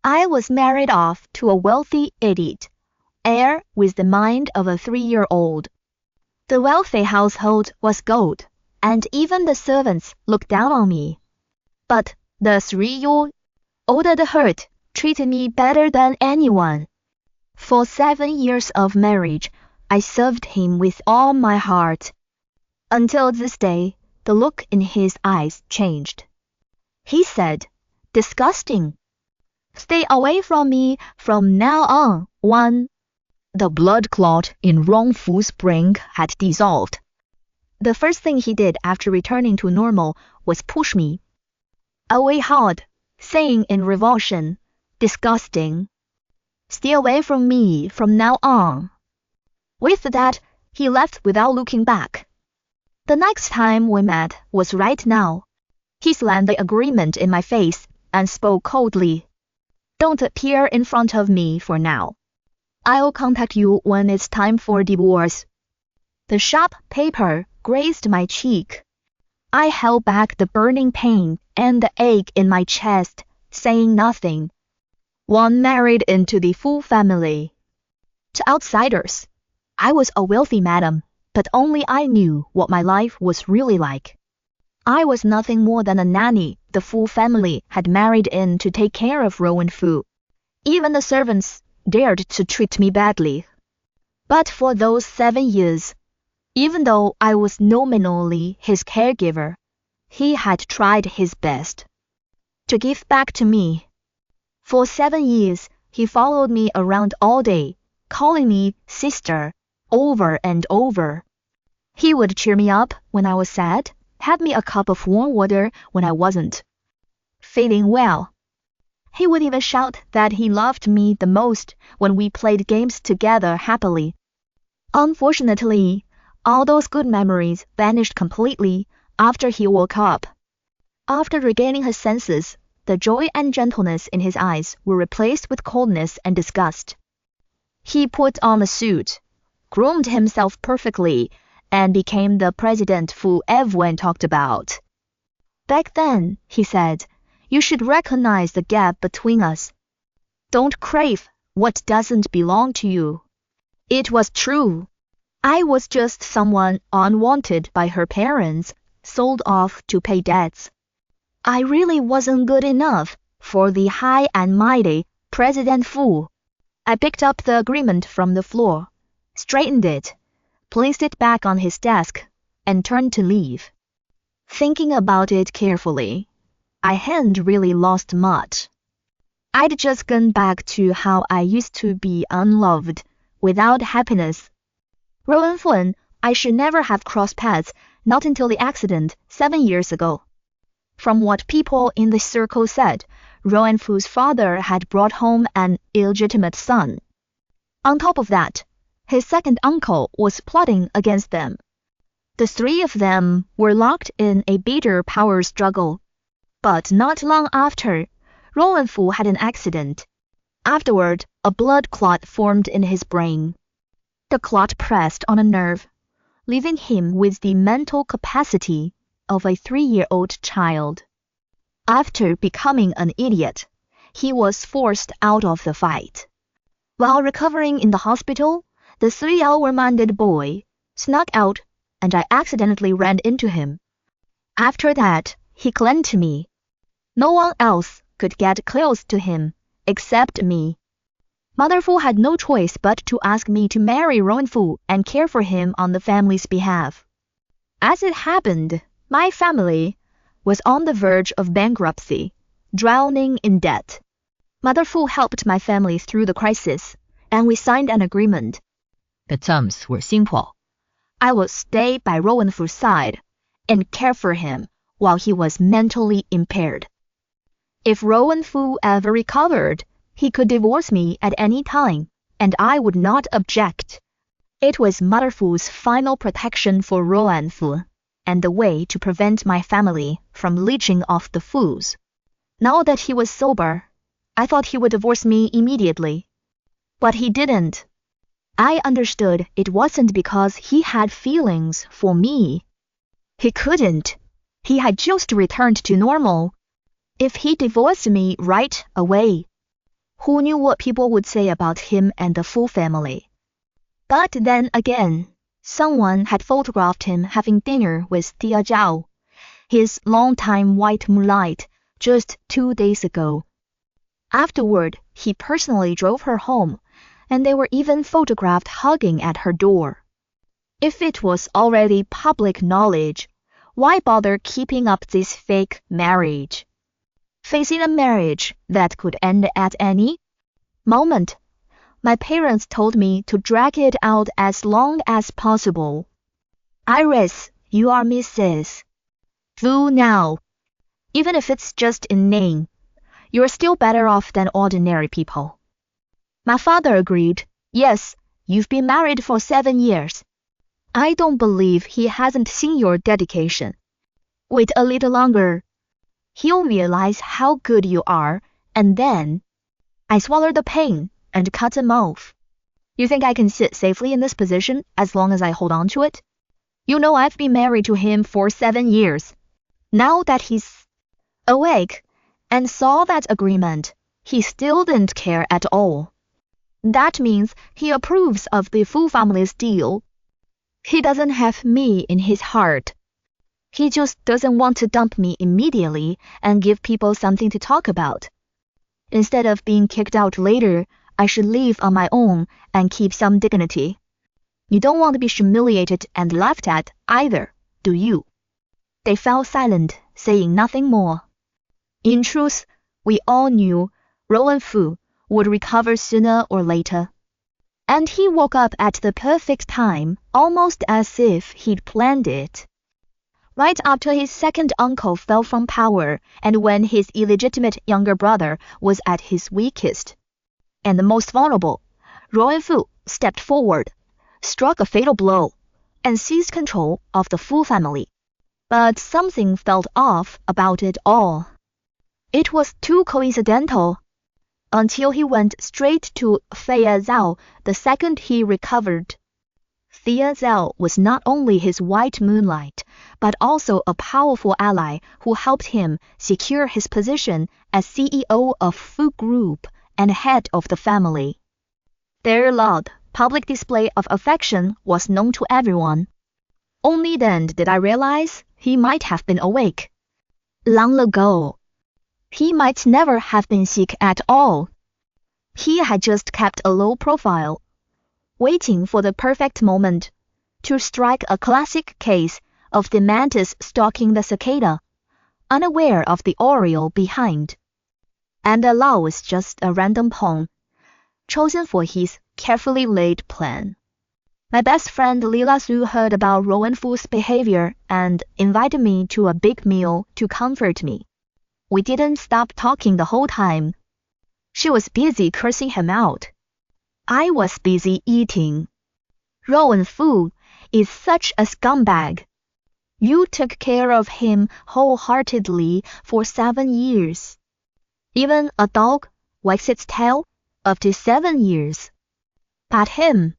I was married off to a wealthy idiot, heir with the mind of a 3-year-old. The wealthy household was gold, and even the servants looked down on me. But the 3yo-minded herd treated me better than anyone. For 7 years of marriage, I served him with all my heart. Until this day, the look in his eyes changed. He said, "Disgusting. Stay away from me from now on." The blood clot in Rongfu's brain had dissolved. The first thing he did after returning to normal was push me away hard, saying in revulsion, "Disgusting. Stay away from me from now on." With that, he left without looking back. The next time we met was right now. He slammed the agreement in my face and spoke coldly. "Don't appear in front of me for now. I'll contact you when it's time for divorce." The sharp paper grazed my cheek. I held back the burning pain and the ache in my chest, saying nothing. One married into the Fu family. To outsiders, I was a wealthy madam, but only I knew what my life was really like. I was nothing more than a nanny the Fu family had married in to take care of Rowan Fu. Even the servants dared to treat me badly. But for those 7 years, even though I was nominally his caregiver, he had tried his best to give back to me. For 7 years, he followed me around all day, calling me sister over and over. He would cheer me up when I was sad, had me a cup of warm water when I wasn't feeling well. He would even shout that he loved me the most when we played games together happily. Unfortunately, all those good memories vanished completely after he woke up. After regaining his senses, the joy and gentleness in his eyes were replaced with coldness and disgust. He put on a suit, groomed himself perfectly, and became the president Fu everyone talked about. Back then, he said, "You should recognize the gap between us. Don't crave what doesn't belong to you." It was true. I was just someone unwanted by her parents, sold off to pay debts. I really wasn't good enough for the high and mighty President Fu. I picked up the agreement from the floor, straightened it, placed it back on his desk, and turned to leave. Thinking about it carefully, I hadn't really lost much. I'd just gone back to how I used to be unloved, without happiness. Rowan Fu, I should never have crossed paths, not until the accident 7 years ago. From what people in the circle said, Rowan Fu's father had brought home an illegitimate son. On top of that, his second uncle was plotting against them. The 3 of them were locked in a bitter power struggle. But not long after, Rowan Fu had an accident. Afterward, a blood clot formed in his brain. The clot pressed on a nerve, leaving him with the mental capacity of a 3-year-old child. After becoming an idiot, he was forced out of the fight. While recovering in the hospital, the 3yo-minded boy snuck out, and I accidentally ran into him. After that, he clung to me. No one else could get close to him, except me. Mother Fu had no choice but to ask me to marry Rowan Fu and care for him on the family's behalf. As it happened, my family was on the verge of bankruptcy, drowning in debt. Mother Fu helped my family through the crisis, and we signed an agreement. The terms were simple. I would stay by Rowan Fu's side and care for him while he was mentally impaired. If Rowan Fu ever recovered, he could divorce me at any time, and I would not object. It was Mother Fu's final protection for Rowan Fu, and the way to prevent my family from leeching off the Fus. Now that he was sober, I thought he would divorce me immediately. But he didn't. I understood it wasn't because he had feelings for me. He couldn't. He had just returned to normal. If he divorced me right away, Who knew what people would say about him and the Fu family? But then again, someone had photographed him having dinner with 3yo, his longtime white moonlight, just 2 days ago. Afterward, he personally drove her home, and they were even photographed hugging at her door. If it was already public knowledge, why bother keeping up this fake marriage? Facing a marriage that could end at any moment, my parents told me to drag it out as long as possible. Iris, you are Mrs. Fu now. Even if it's just in name, you're still better off than ordinary people. My father agreed. Yes, you've been married for 7 years. I don't believe he hasn't seen your dedication. Wait a little longer. He'll realize how good you are, and then... I swallowed the pain and cut him off. You think I can sit safely in this position as long as I hold on to it? You know I've been married to him for 7 years. Now that he's awake and saw that agreement, he still didn't care at all. That means he approves of the Fu family's deal. He doesn't have me in his heart. He just doesn't want to dump me immediately and give people something to talk about. Instead of being kicked out later, I should leave on my own and keep some dignity. You don't want to be humiliated and laughed at either, do you? They fell silent, saying nothing more. In truth, we all knew Rowan Fu would recover sooner or later. And he woke up at the perfect time, almost as if he'd planned it. Right after his second uncle fell from power and when his illegitimate younger brother was at his weakest and the most vulnerable, Rowan Fu stepped forward, struck a fatal blow, and seized control of the Fu family. But something felt off about it all. It was too coincidental. Until he went straight to Thea Zhao the second he recovered. Thea Zhao was not only his white moonlight, but also a powerful ally who helped him secure his position as CEO of Fu Group and head of the family. Their loud, public display of affection was known to everyone. Only then did I realize he might have been awake. Long ago. He might never have been sick at all. He had just kept a low profile, waiting for the perfect moment to strike a classic case of the mantis stalking the cicada, unaware of the oriole behind. And the law was just a random pawn, chosen for his carefully laid plan. My best friend Lila Su heard about Rowan Fu's behavior and invited me to a big meal to comfort me. We didn't stop talking the whole time. She was busy cursing him out. I was busy eating. Rowan Fu is such a scumbag. You took care of him wholeheartedly for 7 years. Even a dog wags its tail up to 7 years. But him,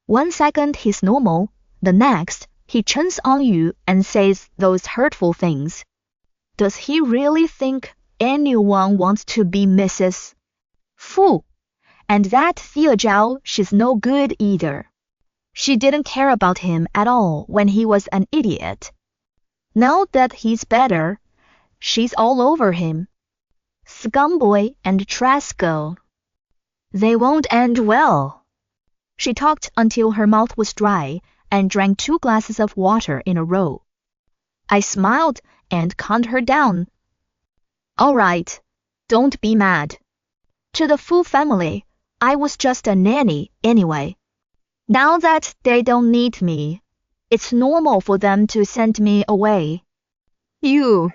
1 second he's normal, the next he turns on you and says those hurtful things. Does he really think anyone wants to be Mrs. Fu? And that Thea Zhao, she's no good either. She didn't care about him at all when he was an idiot. Now that he's better, she's all over him. Scumboy and Trasco. They won't end well. She talked until her mouth was dry and drank 2 glasses of water in a row. I smiled and calmed her down. All right, don't be mad. To the Fu family, I was just a nanny anyway. Now that they don't need me, it's normal for them to send me away. You.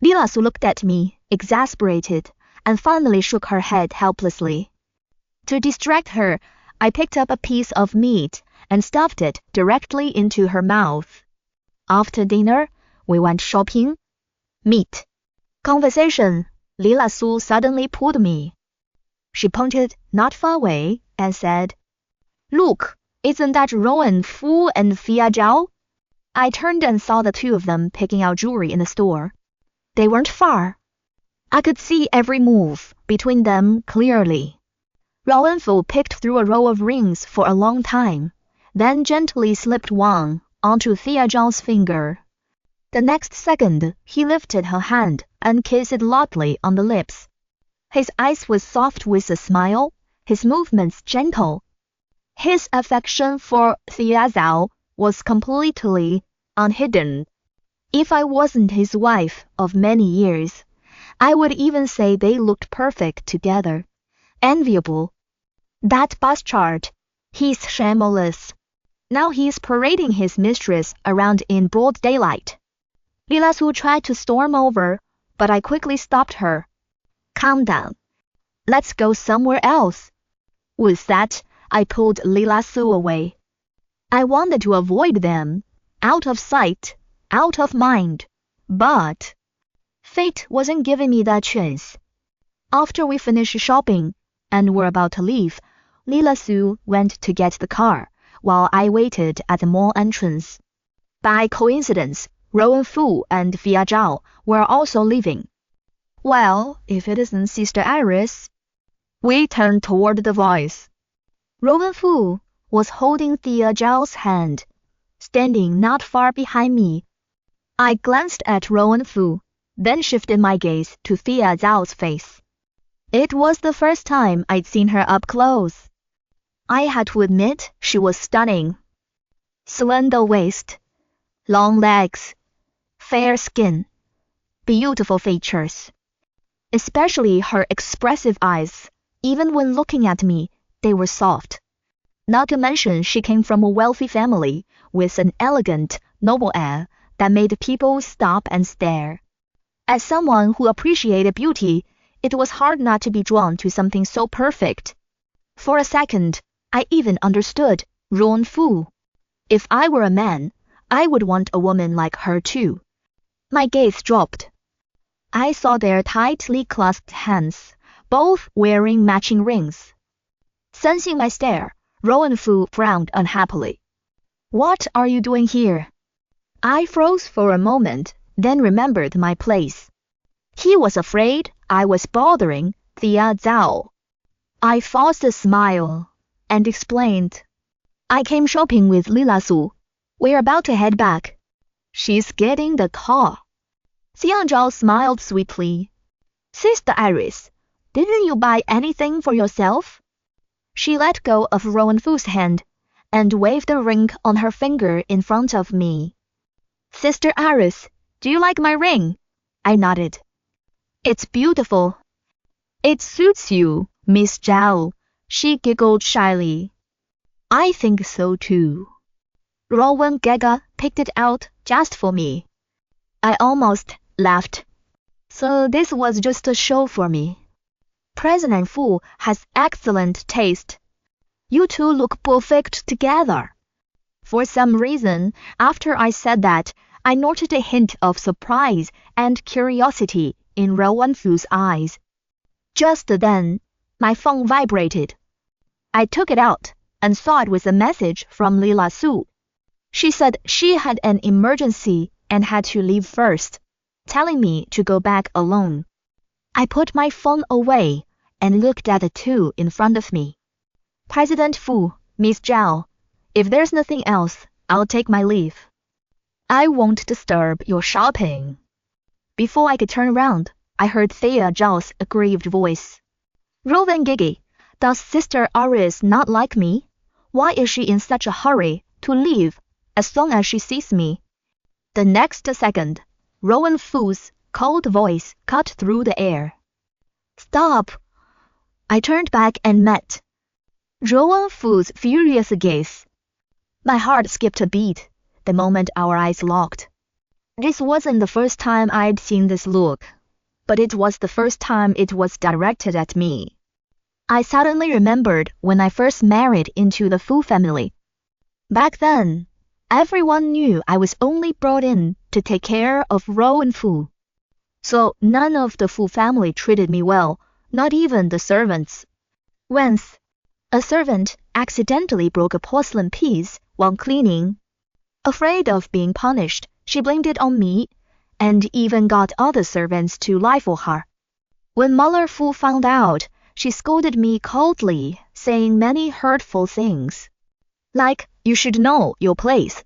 Lila Su looked at me, exasperated, and finally shook her head helplessly. To distract her, I picked up a piece of meat and stuffed it directly into her mouth. After dinner, we went shopping. Meat. Conversation. Lila Su suddenly pulled me. She pointed not far away and said, Look, isn't that Rowan Fu and Thea Zhao? I turned and saw the 2 of them picking out jewelry in the store. They weren't far. I could see every move between them clearly. Fu picked through a row of rings for a long time, then gently slipped one onto Zhao's finger. The next second, he lifted her hand and kissed it lightly on the lips. His eyes were soft with a smile, his movements gentle. His affection for Zhao was completely unhidden. If I wasn't his wife of many years, I would even say they looked perfect together. Enviable. That bastard. He's shameless. Now he's parading his mistress around in broad daylight. Su tried to storm over, but I quickly stopped her. Calm down. Let's go somewhere else. With that, I pulled Su away. I wanted to avoid them, out of sight, out of mind, but fate wasn't giving me that chance. After we finished shopping and were about to leave, Su went to get the car, while I waited at the mall entrance. By coincidence, Fu and Zhao were also leaving. Well, if it isn't Sister Iris. We turned toward the voice. Fu was holding Zhao's hand, standing not far behind me. I glanced at Fu, then shifted my gaze to Zhao's face. It was the first time I'd seen her up close. I had to admit she was stunning. Slender waist, long legs, fair skin, beautiful features. Especially her expressive eyes, even when looking at me, they were soft. Not to mention she came from a wealthy family with an elegant, noble air that made people stop and stare. As someone who appreciated beauty, it was hard not to be drawn to something so perfect. For a second, I even understood Fu. If I were a man, I would want a woman like her too. My gaze dropped. I saw their tightly clasped hands, both wearing matching rings. Sensing my stare, Fu frowned unhappily. What are you doing here? I froze for a moment, then remembered my place. He was afraid I was bothering Zhao. I forced a smile and explained. I came shopping with Su. We're about to head back. She's getting the car. Zhao smiled sweetly. Sister Iris, didn't you buy anything for yourself? She let go of Fu's hand and waved a ring on her finger in front of me. Sister Iris, do you like my ring? I nodded. It's beautiful. It suits you, Miss Zhao, she giggled shyly. I think so too. Gaga picked it out just for me. I almost laughed. So this was just a show for me. President Fu has excellent taste. You two look perfect together. For some reason, after I said that, I noted a hint of surprise and curiosity in Fu's eyes. Just then, my phone vibrated. I took it out and saw it was a message from Su. She said she had an emergency and had to leave first, telling me to go back alone. I put my phone away and looked at the two in front of me. President Fu, Miss Zhao, if there's nothing else, I'll take my leave. I won't disturb your shopping. Before I could turn around, I heard Zhao's aggrieved voice. Gigi, does Sister Iris not like me? Why is she in such a hurry to leave as soon as she sees me? The next second, Fu's cold voice cut through the air. Stop! I turned back and met Fu's furious gaze. My heart skipped a beat the moment our eyes locked. This wasn't the first time I'd seen this look, but it was the first time it was directed at me. I suddenly remembered when I first married into the Fu family. Back then, everyone knew I was only brought in to take care of Fu. So none of the Fu family treated me well, not even the servants. Once, a servant accidentally broke a porcelain piece while cleaning. Afraid of being punished, she blamed it on me, and even got other servants to lie for her. When Mother Fu found out, she scolded me coldly, saying many hurtful things. Like, you should know your place.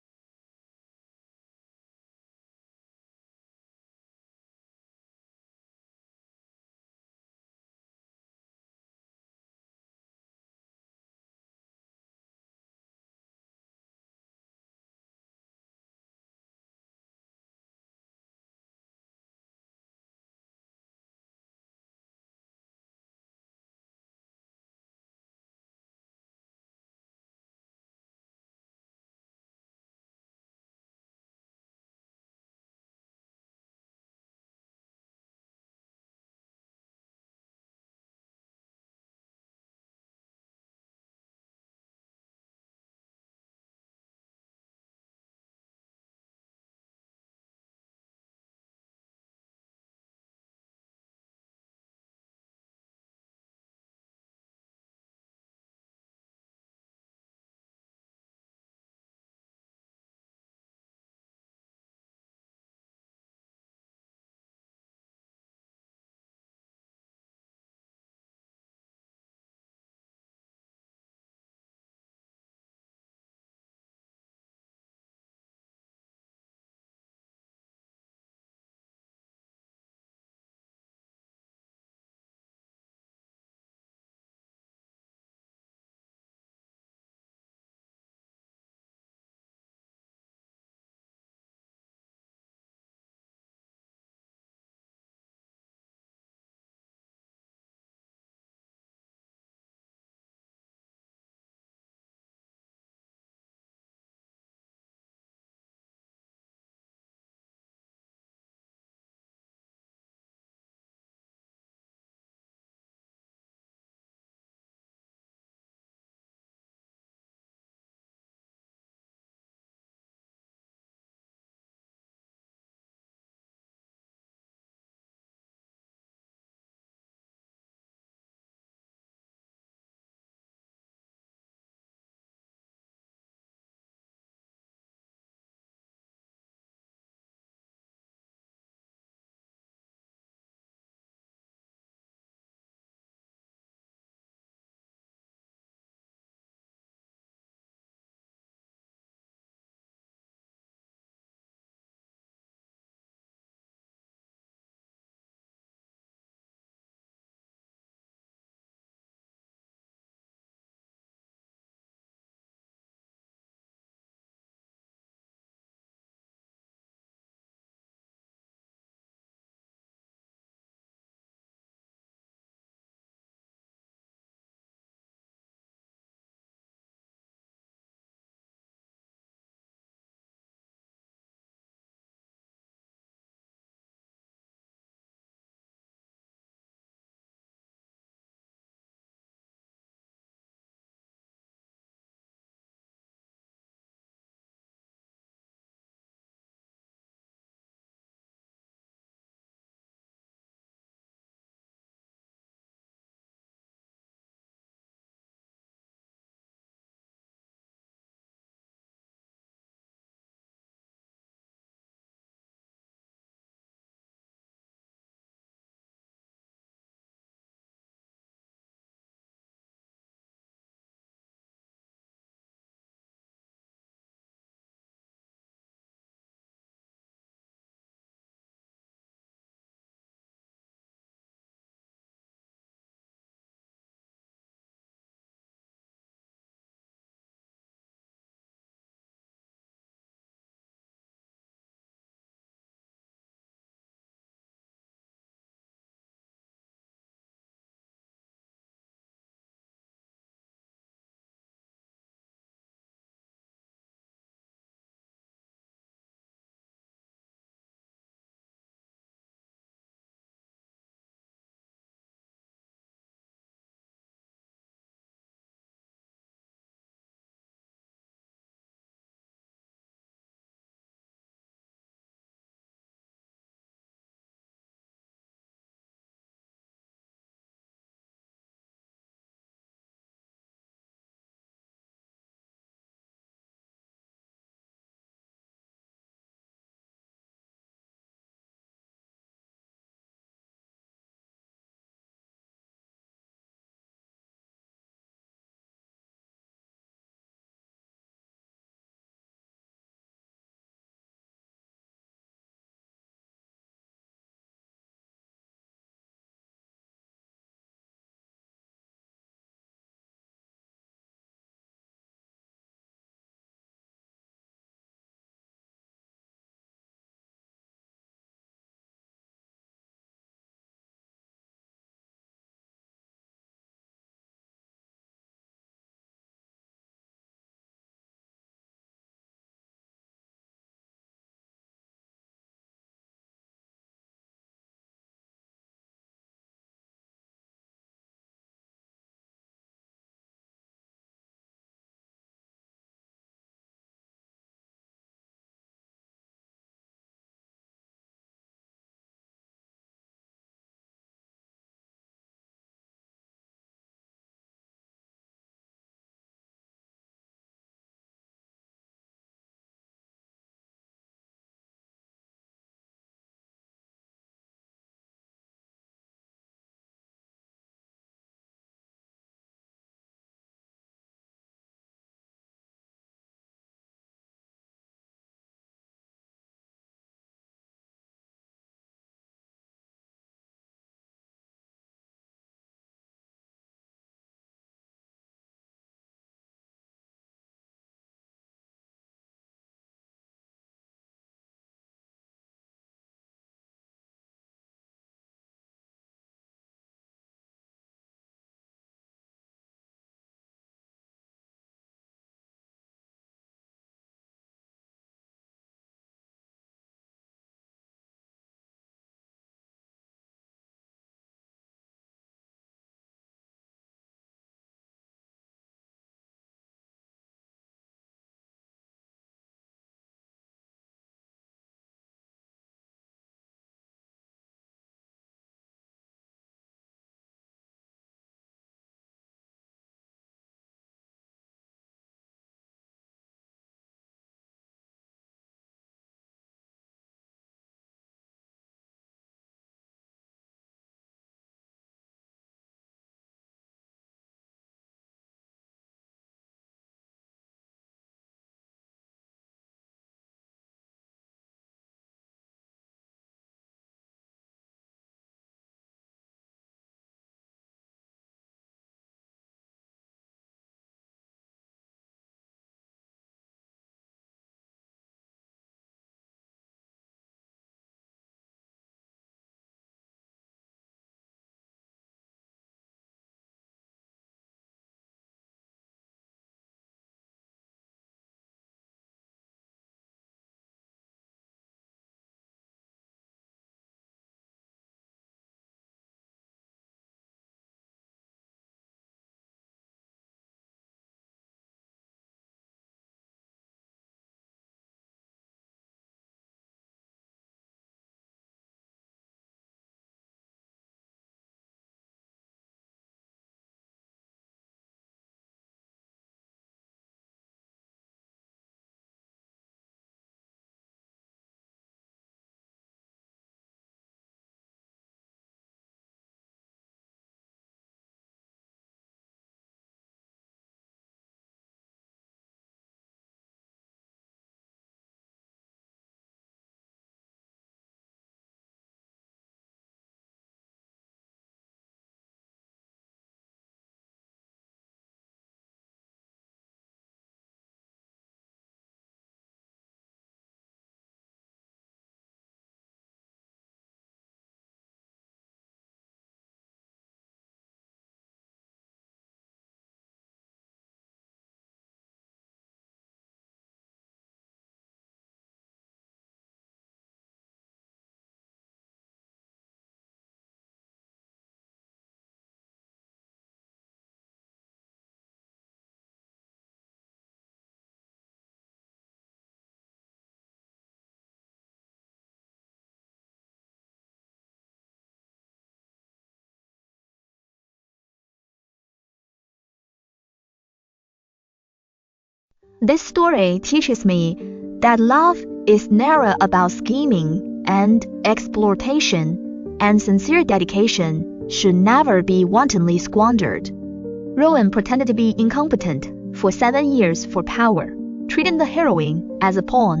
This story teaches me that love is never about scheming and exploitation, and sincere dedication should never be wantonly squandered. Rowan pretended to be incompetent for 7 years for power, treating the heroine as a pawn.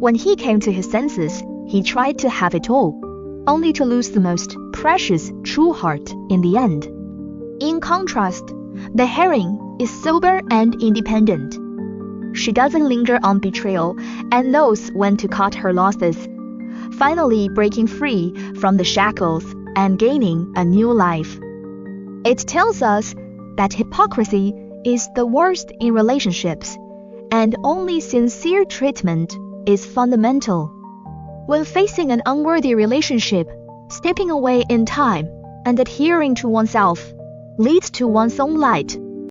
When he came to his senses, he tried to have it all, only to lose the most precious true heart in the end. In contrast, the heroine is sober and independent. She doesn't linger on betrayal and knows when to cut her losses, finally breaking free from the shackles and gaining a new life. It tells us that hypocrisy is the worst in relationships, and only sincere treatment is fundamental. When facing an unworthy relationship, stepping away in time and adhering to oneself leads to one's own light.